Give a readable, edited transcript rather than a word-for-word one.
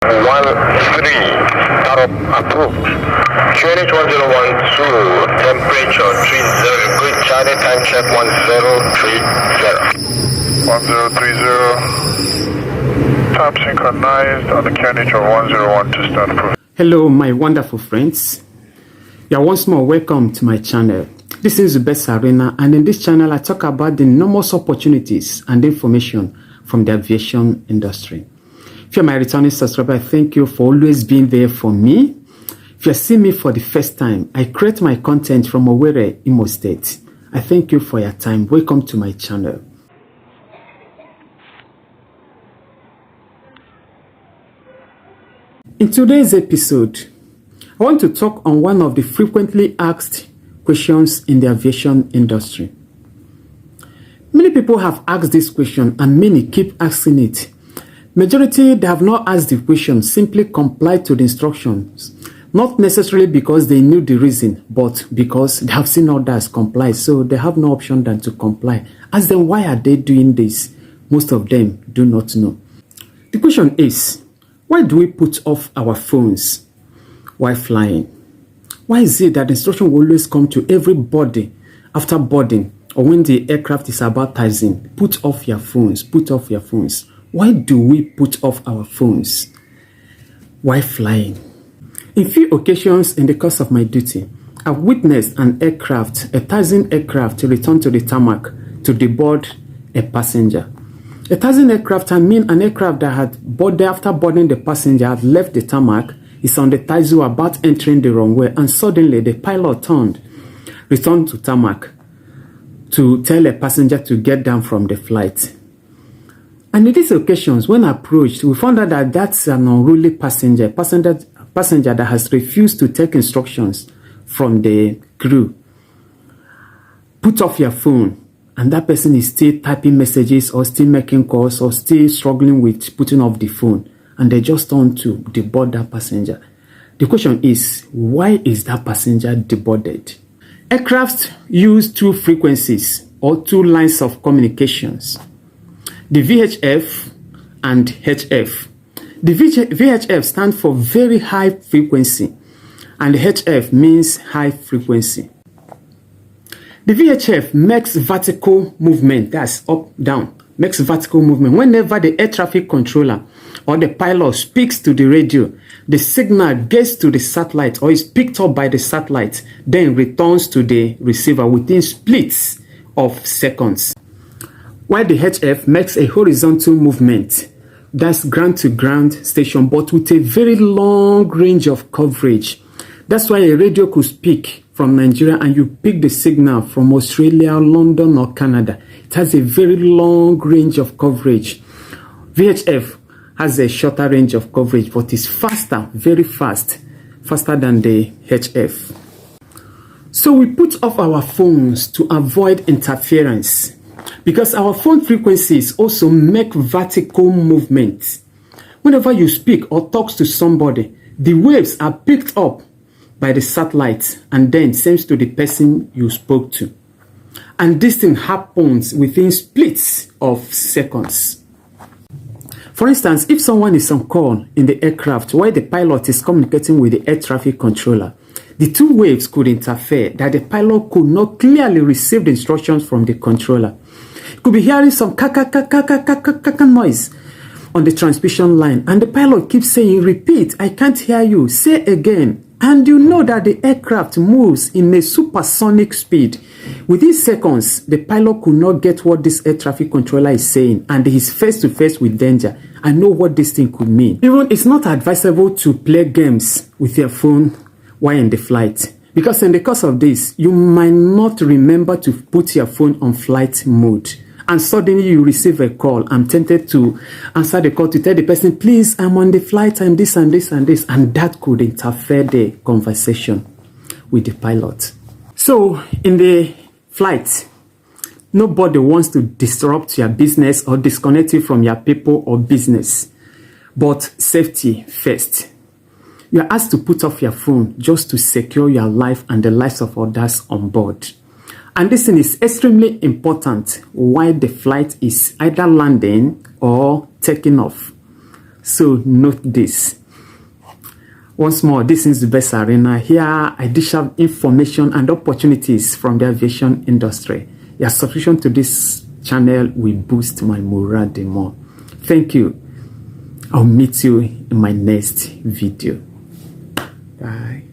13, startup approved. QNH 1012, temperature 30, good Charlie, time check 1030. 1030, top synchronized on the QNH of 101 to start approved. Hello, my wonderful friends. You are once more welcome to my channel. This is the Best Arena, and in this channel I talk about the enormous opportunities and information from the aviation industry. If you're my returning subscriber, thank you for always being there for me. If you're seeing me for the first time, I create my content from Owerri, Imo State. I thank you for your time. Welcome to my channel. In today's episode, I want to talk on one of the frequently asked questions in the aviation industry. Many people have asked this question and many keep asking it. Majority, they have not asked the question, simply comply to the instructions. Not necessarily because they knew the reason, but because they have seen others comply, so they have no option than to comply. Ask them, why are they doing this? Most of them do not know. The question is, why do we put off our phones while flying? Why is it that instruction will always come to everybody after boarding or when the aircraft is about taxiing? Put off your phones, put off your phones. Why do we put off our phones while flying? In few occasions in the course of my duty, I've witnessed an aircraft, a taxiing aircraft, to return to the tarmac to deboard a passenger. A taxiing aircraft, I mean an aircraft that had boarded after boarding the passenger, had left the tarmac, is on the taxi about entering the runway, and suddenly the pilot returned to tarmac to tell a passenger to get down from the flight. And in these occasions, when approached, we found out that that's an unruly passenger that has refused to take instructions from the crew. Put off your phone, and that person is still typing messages or still making calls or still struggling with putting off the phone, and they just turn to deboard that passenger. The question is, why is that passenger deboarded? Aircraft use two frequencies or two lines of communications, the VHF and HF. The VHF stands for very high frequency, and the HF means high frequency. The VHF makes vertical movement, that's up, down, makes vertical movement. Whenever the air traffic controller or the pilot speaks to the radio, the signal gets to the satellite or is picked up by the satellite, then returns to the receiver within splits of seconds. While the HF makes a horizontal movement, that's ground-to-ground station, but with a very long range of coverage. That's why a radio could speak from Nigeria and you pick the signal from Australia, London, or Canada. It has a very long range of coverage. VHF has a shorter range of coverage, but it's faster, very fast, faster than the HF. So we put off our phones to avoid interference, because our phone frequencies also make vertical movements. Whenever you speak or talk to somebody, the waves are picked up by the satellite and then sent to the person you spoke to. And this thing happens within splits of seconds. For instance, if someone is on call in the aircraft while the pilot is communicating with the air traffic controller, the two waves could interfere that the pilot could not clearly receive the instructions from the controller. You could be hearing some kaka noise on the transmission line, and the pilot keeps saying, repeat, I can't hear you, say again. And you know that the aircraft moves in a supersonic speed. Within seconds, the pilot could not get what this air traffic controller is saying, and he's face to face with danger. I know what this thing could mean. Even it's not advisable to play games with your phone while in the flight, because in the course of this, you might not remember to put your phone on flight mode, and suddenly you receive a call. I'm tempted to answer the call to tell the person, please, I'm on the flight, I'm this and this and this, and that could interfere the conversation with the pilot. So in the flight, nobody wants to disrupt your business or disconnect you from your people or business, but safety first. You are asked to put off your phone just to secure your life and the lives of others on board. And this thing is extremely important while the flight is either landing or taking off. So note this. Once more, this is the best arena. Here I dish out information and opportunities from the aviation industry. Your subscription to this channel will boost my morale the more. Thank you. I'll meet you in my next video. Bye.